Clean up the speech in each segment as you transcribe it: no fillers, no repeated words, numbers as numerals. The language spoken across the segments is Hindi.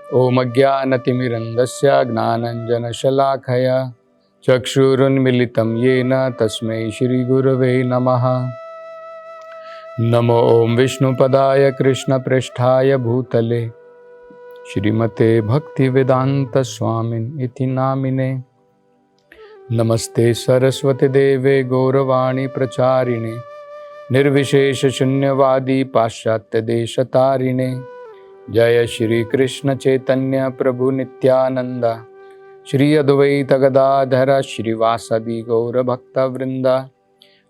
ॐ अज्ञानतिमिरन्धस्य ज्ञानाञ्जनशलाखया चक्षुरुन्मिलितं येन तस्मै श्रीगुरवे नमः। नमो ॐ विष्णुपदाय कृष्णप्रेष्ठाय भूतले श्रीमते भक्तिवेदान्तस्वामिन् इति नामिने। नमस्ते सरस्वती देवे गौरवाणी प्रचारिणे निर्विशेष शून्यवादी पाश्चात्य देशतारिणे। जय श्री कृष्ण चैतन्य प्रभु नित्यानंद श्री अद्वैत गदाधर श्रीवासदि गौर भक्तवृंद।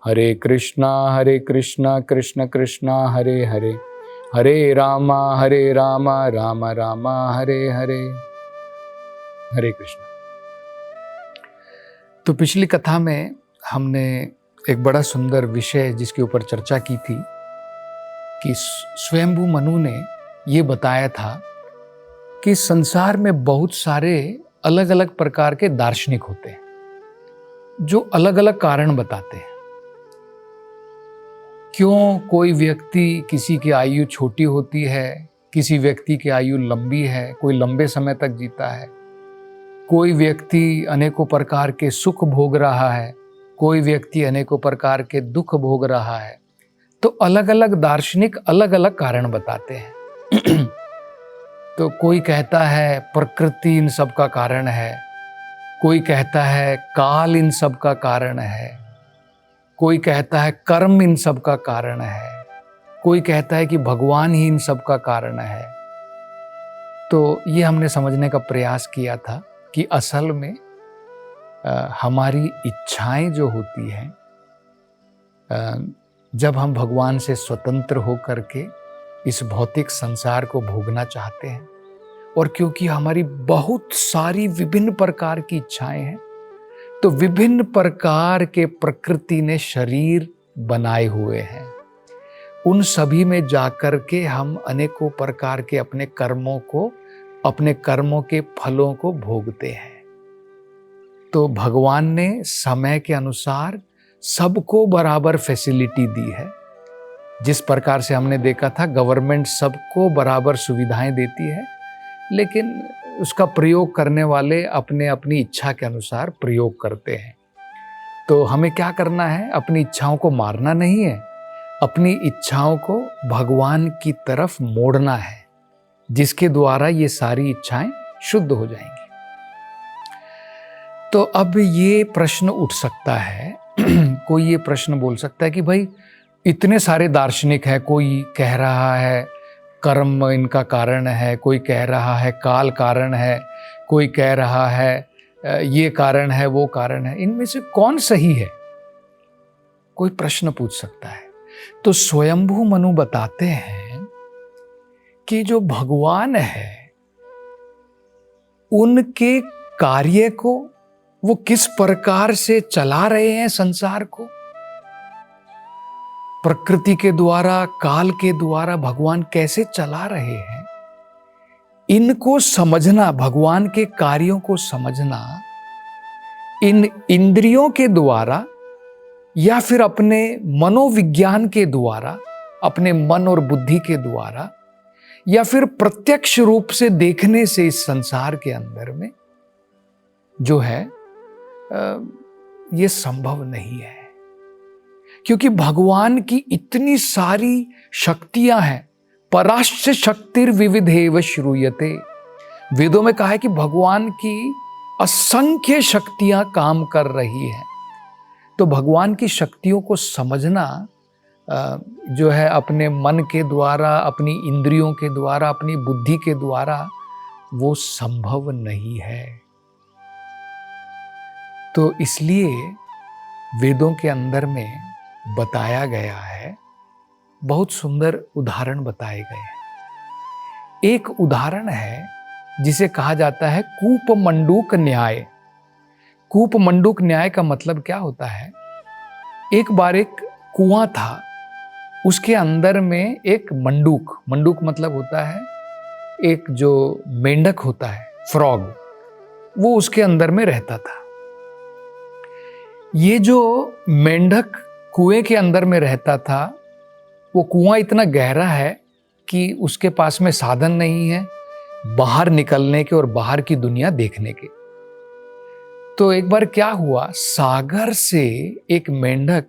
हरे कृष्णा कृष्ण कृष्णा हरे हरे, हरे राम राम राम हरे हरे। हरे कृष्ण। तो पिछली कथा में हमने एक बड़ा सुंदर विषय जिसके ऊपर चर्चा की थी कि स्वयंभू मनु ने ये बताया था कि संसार में बहुत सारे अलग अलग प्रकार के दार्शनिक होते हैं जो अलग अलग कारण बताते हैं क्यों कोई व्यक्ति किसी की आयु छोटी होती है, किसी व्यक्ति की आयु लंबी है, कोई लंबे समय तक जीता है, कोई व्यक्ति अनेकों प्रकार के सुख भोग रहा है, कोई व्यक्ति अनेकों प्रकार के दुख भोग रहा है। तो अलग अलग दार्शनिक अलग अलग कारण बताते हैं। तो कोई कहता है प्रकृति इन सब का कारण है, कोई कहता है काल इन सब का कारण है, कोई कहता है कर्म इन सब का कारण है, कोई कहता है कि भगवान ही इन सब का कारण है। तो ये हमने समझने का प्रयास किया था कि असल में हमारी इच्छाएं जो होती हैं, जब हम भगवान से स्वतंत्र हो करके इस भौतिक संसार को भोगना चाहते हैं, और क्योंकि हमारी बहुत सारी विभिन्न प्रकार की इच्छाएं हैं, तो विभिन्न प्रकार के प्रकृति ने शरीर बनाए हुए हैं। उन सभी में जाकर के हम अनेकों प्रकार के अपने कर्मों के फलों को भोगते हैं। तो भगवान ने समय के अनुसार सबको बराबर फैसिलिटी दी है। जिस प्रकार से हमने देखा था, गवर्नमेंट सबको बराबर सुविधाएं देती है, लेकिन उसका प्रयोग करने वाले अपने अपनी इच्छा के अनुसार प्रयोग करते हैं। तो हमें क्या करना है? अपनी इच्छाओं को मारना नहीं है, अपनी इच्छाओं को भगवान की तरफ मोड़ना है, जिसके द्वारा ये सारी इच्छाएं शुद्ध हो जाएंगी। तो अब ये प्रश्न उठ सकता है कोई ये प्रश्न बोल सकता है कि भाई इतने सारे दार्शनिक हैं, कोई कह रहा है कर्म इनका कारण है, कोई कह रहा है काल कारण है, कोई कह रहा है ये कारण है वो कारण है, इनमें से कौन सही है? कोई प्रश्न पूछ सकता है। तो स्वयंभू मनु बताते हैं कि जो भगवान है उनके कार्य को वो किस प्रकार से चला रहे हैं संसार को, प्रकृति के द्वारा, काल के द्वारा भगवान कैसे चला रहे हैं, इनको समझना, भगवान के कार्यों को समझना इन इंद्रियों के द्वारा या फिर अपने मनोविज्ञान के द्वारा, अपने मन और बुद्धि के द्वारा, या फिर प्रत्यक्ष रूप से देखने से इस संसार के अंदर में जो है ये संभव नहीं है। क्योंकि भगवान की इतनी सारी शक्तियां हैं। पराश्च शक्तिर्विविधेव श्रूयते। वेदों में कहा है कि भगवान की असंख्य शक्तियां काम कर रही हैं। तो भगवान की शक्तियों को समझना जो है अपने मन के द्वारा, अपनी इंद्रियों के द्वारा, अपनी बुद्धि के द्वारा, वो संभव नहीं है। तो इसलिए वेदों के अंदर में बताया गया है, बहुत सुंदर उदाहरण बताए गए हैं। एक उदाहरण है जिसे कहा जाता है कूप मंडूक न्याय। कूप मंडूक न्याय का मतलब क्या होता है? एक बार एक कुआं था, उसके अंदर में एक मंडूक, मंडूक मतलब होता है एक जो मेंढक होता है, फ्रॉग, वो उसके अंदर में रहता था। ये जो मेंढक कुएं के अंदर में रहता था, वो कुआं इतना गहरा है कि उसके पास में साधन नहीं है, बाहर निकलने के और बाहर की दुनिया देखने के। तो एक बार क्या हुआ, सागर से एक मेंढक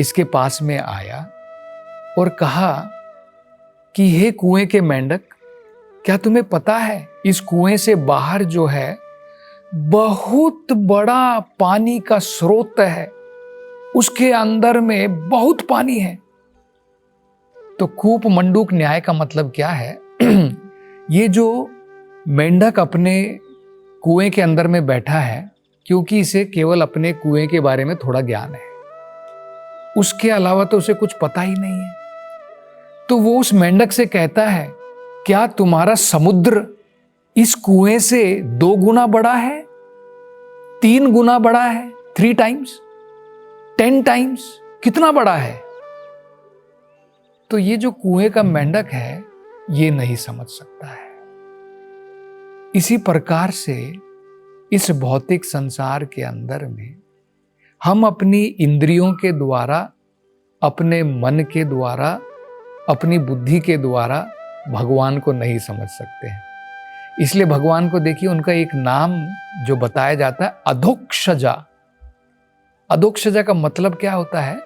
इसके पास में आया और कहा कि हे कुएं के मेंढक, क्या तुम्हें पता है इस कुएं से बाहर जो है बहुत बड़ा पानी का स्रोत है, उसके अंदर में बहुत पानी है। तो कूप मंडूक न्याय का मतलब क्या है ये जो मेंढक अपने कुएं के अंदर में बैठा है क्योंकि इसे केवल अपने कुएं के बारे में थोड़ा ज्ञान है, उसके अलावा तो उसे कुछ पता ही नहीं है। तो वो उस मेंढक से कहता है, क्या तुम्हारा समुद्र इस कुएं से 2 गुना बड़ा है, 3 गुना बड़ा है, 3 टाइम्स, 10 टाइम्स, कितना बड़ा है? तो ये जो कुएं का मेंढक है ये नहीं समझ सकता है। इसी प्रकार से इस भौतिक संसार के अंदर में हम अपनी इंद्रियों के द्वारा, अपने मन के द्वारा, अपनी बुद्धि के द्वारा भगवान को नहीं समझ सकते हैं। इसलिए भगवान को देखिए, उनका एक नाम जो बताया जाता है अधोक्षजा। अधोक्षजा का मतलब क्या होता है?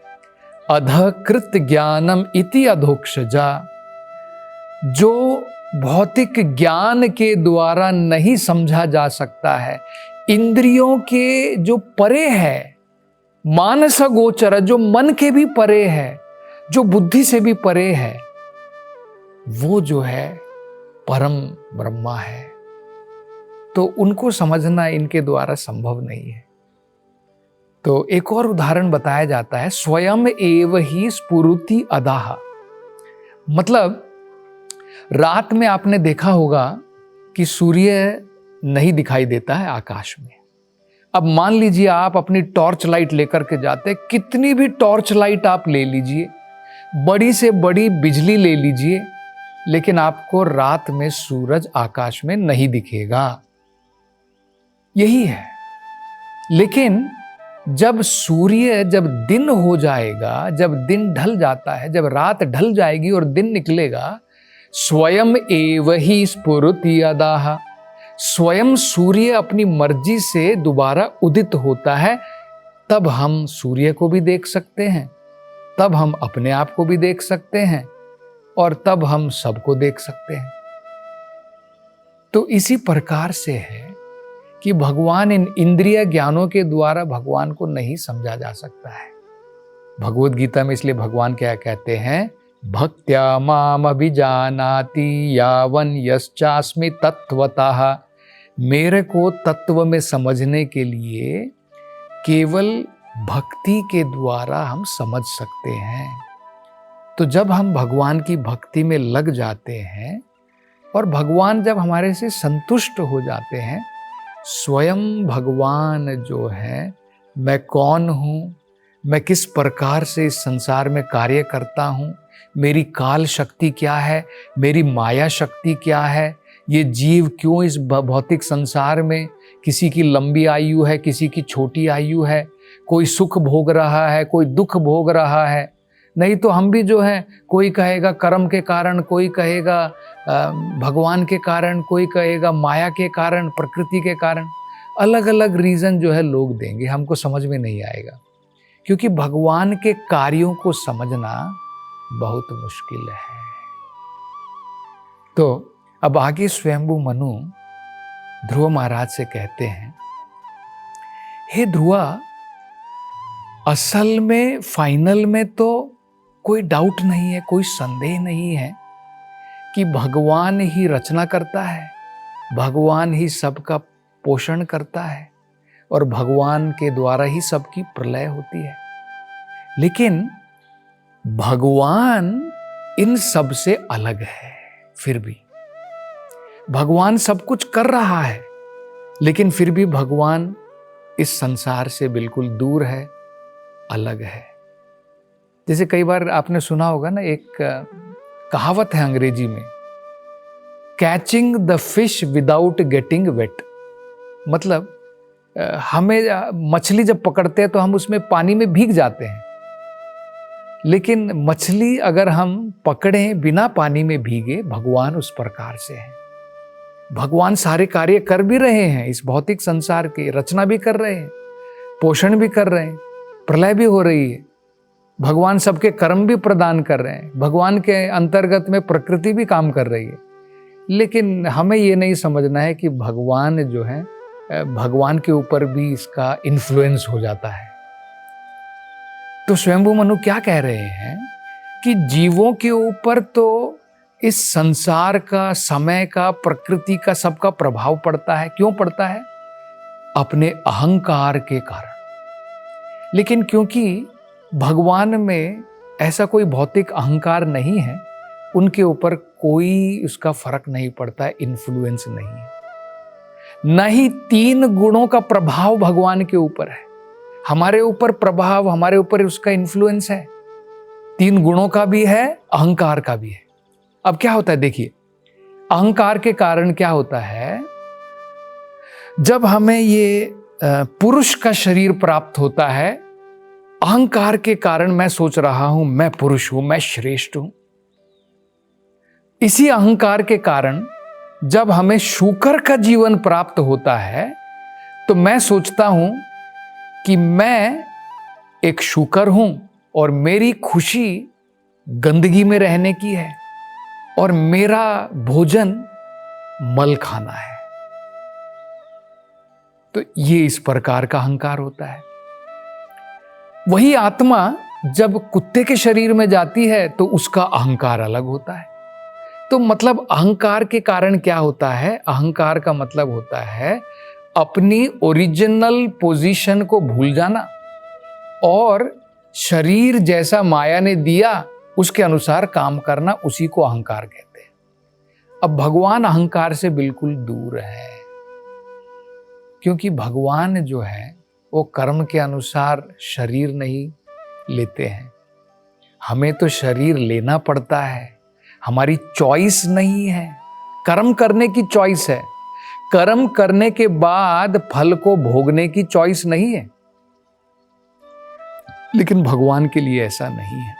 अधकृत ज्ञानम इति अधोक्षजा। जो भौतिक ज्ञान के द्वारा नहीं समझा जा सकता है, इंद्रियों के जो परे है, मानस गोचर, जो मन के भी परे है, जो बुद्धि से भी परे है, वो जो है परम ब्रह्मा है। तो उनको समझना इनके द्वारा संभव नहीं है। तो एक और उदाहरण बताया जाता है, स्वयं एव ही स्फुरति अदाह। मतलब रात में आपने देखा होगा कि सूर्य नहीं दिखाई देता है आकाश में। अब मान लीजिए आप अपनी टॉर्च लाइट लेकर के जाते, कितनी भी टॉर्च लाइट आप ले लीजिए, बड़ी से बड़ी बिजली ले लीजिए, लेकिन आपको रात में सूरज आकाश में नहीं दिखेगा। यही है। लेकिन जब दिन हो जाएगा, जब दिन ढल जाता है, जब रात ढल जाएगी और दिन निकलेगा, स्वयं एव ही स्फुरति अदाह। स्वयं सूर्य अपनी मर्जी से दोबारा उदित होता है, तब हम सूर्य को भी देख सकते हैं, तब हम अपने आप को भी देख सकते हैं, और तब हम सबको देख सकते हैं। तो इसी प्रकार से है कि भगवान, इन इंद्रिय ज्ञानों के द्वारा भगवान को नहीं समझा जा सकता है। भगवद गीता में इसलिए भगवान क्या कहते हैं, भक्त्या माम अभिजानाति यावन यश्चास्मि तत्वतः। मेरे को तत्व में समझने के लिए केवल भक्ति के द्वारा हम समझ सकते हैं। तो जब हम भगवान की भक्ति में लग जाते हैं और भगवान जब हमारे से संतुष्ट हो जाते हैं, स्वयं भगवान जो है, मैं कौन हूँ, मैं किस प्रकार से इस संसार में कार्य करता हूँ, मेरी काल शक्ति क्या है, मेरी माया शक्ति क्या है, ये जीव क्यों इस भौतिक संसार में, किसी की लंबी आयु है, किसी की छोटी आयु है, कोई सुख भोग रहा है, कोई दुख भोग रहा है। नहीं तो हम भी जो है, कोई कहेगा कर्म के कारण, कोई कहेगा भगवान के कारण, कोई कहेगा माया के कारण, प्रकृति के कारण, अलग अलग रीजन जो है लोग देंगे, हमको समझ में नहीं आएगा। क्योंकि भगवान के कार्यों को समझना बहुत मुश्किल है। तो अब आगे स्वयंभू मनु ध्रुव महाराज से कहते हैं, हे ध्रुवा, असल में फाइनल में तो कोई डाउट नहीं है, कोई संदेह नहीं है कि भगवान ही रचना करता है, भगवान ही सबका पोषण करता है और भगवान के द्वारा ही सबकी प्रलय होती है। लेकिन भगवान इन सब से अलग है। फिर भी भगवान सब कुछ कर रहा है, लेकिन फिर भी भगवान इस संसार से बिल्कुल दूर है, अलग है। जैसे कई बार आपने सुना होगा ना, एक कहावत है अंग्रेजी में, catching the fish without getting wait. मतलब हमें मछली जब पकड़ते हैं तो हम उसमें पानी में भीग जाते हैं, लेकिन मछली अगर हम पकड़ें बिना पानी में भीगे, भगवान उस प्रकार से है। भगवान सारे कार्य कर भी रहे हैं, इस भौतिक संसार की रचना भी कर रहे हैं, पोषण भी कर रहे हैं, प्रलय भी हो रही है, भगवान सबके कर्म भी प्रदान कर रहे हैं, भगवान के अंतर्गत में प्रकृति भी काम कर रही है। लेकिन हमें ये नहीं समझना है कि भगवान जो है, भगवान के ऊपर भी इसका इन्फ्लुएंस हो जाता है। तो स्वयंभू मनु क्या कह रहे हैं कि जीवों के ऊपर तो इस संसार का, समय का, प्रकृति का, सबका प्रभाव पड़ता है। क्यों पड़ता है? अपने अहंकार के कारण। लेकिन क्योंकि भगवान में ऐसा कोई भौतिक अहंकार नहीं है, उनके ऊपर कोई उसका फर्क नहीं पड़ता है, इन्फ्लुएंस नहीं है। न ही 3 गुणों का प्रभाव भगवान के ऊपर है। हमारे ऊपर प्रभाव, हमारे ऊपर उसका इन्फ्लुएंस है, 3 गुणों का भी है, अहंकार का भी है। अब क्या होता है देखिए, अहंकार के कारण क्या होता है, जब हमें ये पुरुष का शरीर प्राप्त होता है, अहंकार के कारण मैं सोच रहा हूं मैं पुरुष हूं, मैं श्रेष्ठ हूं। इसी अहंकार के कारण जब हमें शूकर का जीवन प्राप्त होता है, तो मैं सोचता हूं कि मैं एक शूकर हूं और मेरी खुशी गंदगी में रहने की है और मेरा भोजन मल खाना है। तो ये इस प्रकार का अहंकार होता है। वही आत्मा जब कुत्ते के शरीर में जाती है तो उसका अहंकार अलग होता है। तो मतलब अहंकार के कारण क्या होता है? अहंकार का मतलब होता है अपनी ओरिजिनल पोजीशन को भूल जाना और शरीर जैसा माया ने दिया उसके अनुसार काम करना, उसी को अहंकार कहते हैं। अब भगवान अहंकार से बिल्कुल दूर है, क्योंकि भगवान जो है वो कर्म के अनुसार शरीर नहीं लेते हैं। हमें तो शरीर लेना पड़ता है, हमारी चॉइस नहीं है। कर्म करने की चॉइस है, कर्म करने के बाद फल को भोगने की चॉइस नहीं है। लेकिन भगवान के लिए ऐसा नहीं है।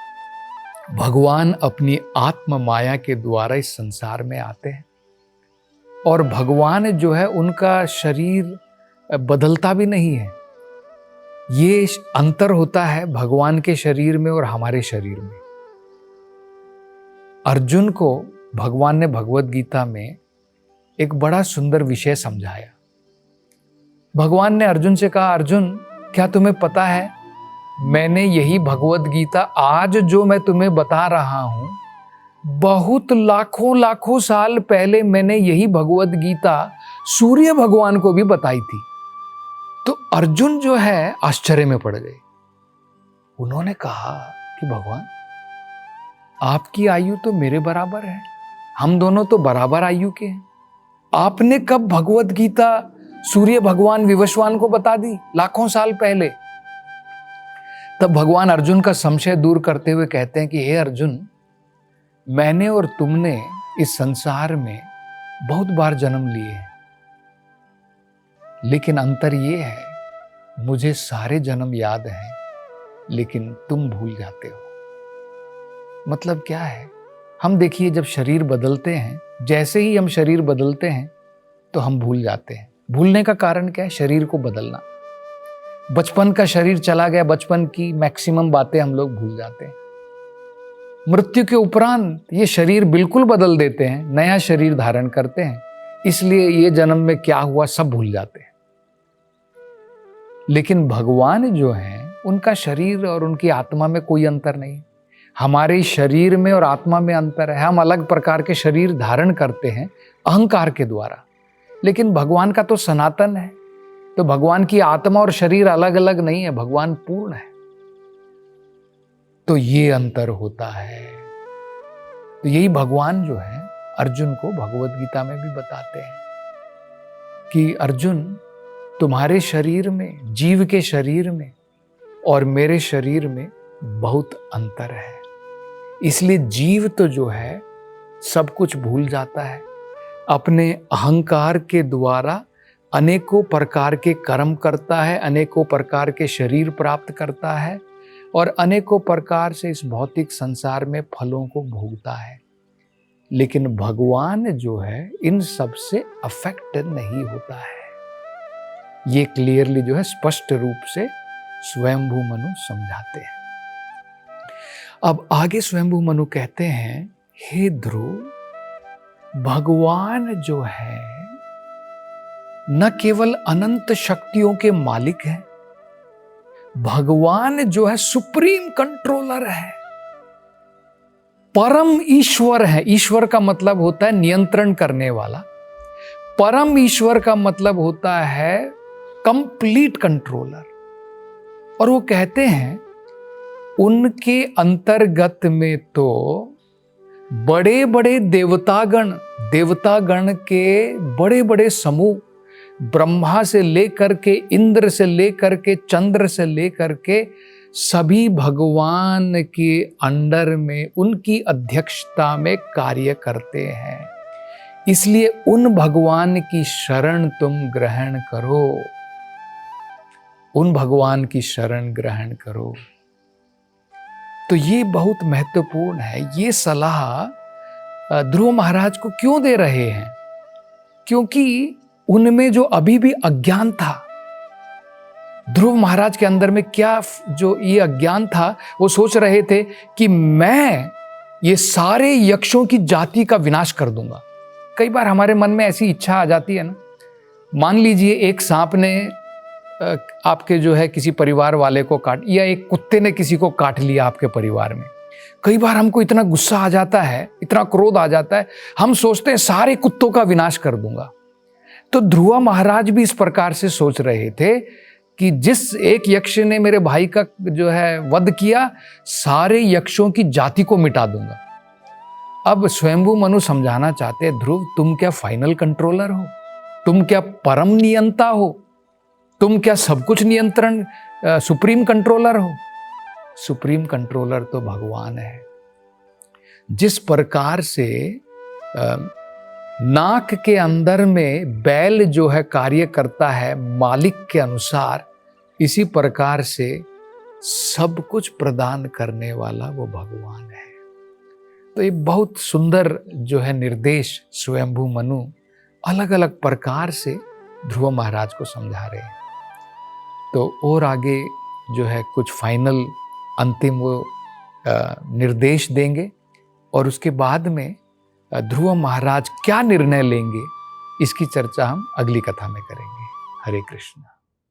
भगवान अपनी आत्म माया के द्वारा इस संसार में आते हैं और भगवान जो है उनका शरीर बदलता भी नहीं है। ये अंतर होता है भगवान के शरीर में और हमारे शरीर में। अर्जुन को भगवान ने भगवत गीता में एक बड़ा सुंदर विषय समझाया। भगवान ने अर्जुन से कहा, अर्जुन क्या तुम्हें पता है, मैंने यही भगवत गीता आज जो मैं तुम्हें बता रहा हूं, बहुत लाखों लाखों साल पहले मैंने यही भगवत गीता सूर्य भगवान को भी बताई थी। तो अर्जुन जो है आश्चर्य में पड़ गए। उन्होंने कहा कि भगवान आपकी आयु तो मेरे बराबर है, हम दोनों तो बराबर आयु के हैं, आपने कब भगवत गीता सूर्य भगवान विवस्वान को बता दी? लाखों साल पहले। तब भगवान अर्जुन का संशय दूर करते हुए कहते हैं कि हे अर्जुन, मैंने और तुमने इस संसार में बहुत बार जन्म लिए हैं, लेकिन अंतर ये है, मुझे सारे जन्म याद हैं लेकिन तुम भूल जाते हो। मतलब क्या है? हम देखिए जब शरीर बदलते हैं, जैसे ही हम शरीर बदलते हैं तो हम भूल जाते हैं। भूलने का कारण क्या है? शरीर को बदलना। बचपन का शरीर चला गया, बचपन की मैक्सिमम बातें हम लोग भूल जाते हैं। मृत्यु के उपरांत ये शरीर बिल्कुल बदल देते हैं, नया शरीर धारण करते हैं, इसलिए ये जन्म में क्या हुआ सब भूल जाते हैं। लेकिन भगवान जो हैं उनका शरीर और उनकी आत्मा में कोई अंतर नहीं। हमारे शरीर में और आत्मा में अंतर है। हम अलग प्रकार के शरीर धारण करते हैं अहंकार के द्वारा, लेकिन भगवान का तो सनातन है। तो भगवान की आत्मा और शरीर अलग अलग नहीं है, भगवान पूर्ण है। तो ये अंतर होता है। तो यही भगवान जो है अर्जुन को भगवत गीता में भी बताते हैं कि अर्जुन, तुम्हारे शरीर में, जीव के शरीर में और मेरे शरीर में बहुत अंतर है। इसलिए जीव तो जो है सब कुछ भूल जाता है, अपने अहंकार के द्वारा अनेकों प्रकार के कर्म करता है, अनेकों प्रकार के शरीर प्राप्त करता है और अनेकों प्रकार से इस भौतिक संसार में फलों को भोगता है। लेकिन भगवान जो है इन सब से अफेक्ट नहीं होता है। ये क्लियरली जो है स्पष्ट रूप से स्वयंभू मनु समझाते हैं। अब आगे स्वयंभू मनु कहते हैं, हे ध्रुव, भगवान जो है न केवल अनंत शक्तियों के मालिक है, भगवान जो है सुप्रीम कंट्रोलर है, परम ईश्वर है। ईश्वर का मतलब होता है नियंत्रण करने वाला। परम ईश्वर का मतलब होता है कंप्लीट कंट्रोलर। और वो कहते हैं उनके अंतर्गत में तो बड़े बड़े देवतागण के बड़े बड़े समूह, ब्रह्मा से लेकर के, इंद्र से लेकर के, चंद्र से लेकर के सभी भगवान के अंडर में, उनकी अध्यक्षता में कार्य करते हैं। इसलिए उन भगवान की शरण तुम ग्रहण करो, उन भगवान की शरण ग्रहण करो। तो ये बहुत महत्वपूर्ण है। ये सलाह ध्रुव महाराज को क्यों दे रहे हैं? क्योंकि उनमें जो अभी भी अज्ञान था, ध्रुव महाराज के अंदर में क्या जो ये अज्ञान था, वो सोच रहे थे कि मैं ये सारे यक्षों की जाति का विनाश कर दूंगा। कई बार हमारे मन में ऐसी इच्छा आ जाती है ना। मान लीजिए एक सांप ने आपके जो है किसी परिवार वाले को काट, या एक कुत्ते ने किसी को काट लिया आपके परिवार में। कई बार हमको इतना गुस्सा आ जाता है, इतना क्रोध आ जाता है, हम सोचते हैं सारे कुत्तों का विनाश कर दूंगा। तो ध्रुव महाराज भी इस प्रकार से सोच रहे थे कि जिस एक यक्ष ने मेरे भाई का जो है वध किया, सारे यक्षों की जाति को मिटा दूंगा। अब स्वयंभू मनु समझाना चाहते हैं, ध्रुव तुम क्या फाइनल कंट्रोलर हो? तुम क्या परम नियंता हो? तुम क्या सब कुछ नियंत्रण सुप्रीम कंट्रोलर हो? सुप्रीम कंट्रोलर तो भगवान है। जिस प्रकार से नाक के अंदर में बैल जो है कार्य करता है मालिक के अनुसार, इसी प्रकार से सब कुछ प्रदान करने वाला वो भगवान है। तो ये बहुत सुंदर जो है निर्देश स्वयंभू मनु अलग अलग प्रकार से ध्रुव महाराज को समझा रहे हैं। तो और आगे जो है कुछ फाइनल अंतिम वो निर्देश देंगे, और उसके बाद में ध्रुव महाराज क्या निर्णय लेंगे, इसकी चर्चा हम अगली कथा में करेंगे। हरे कृष्ण।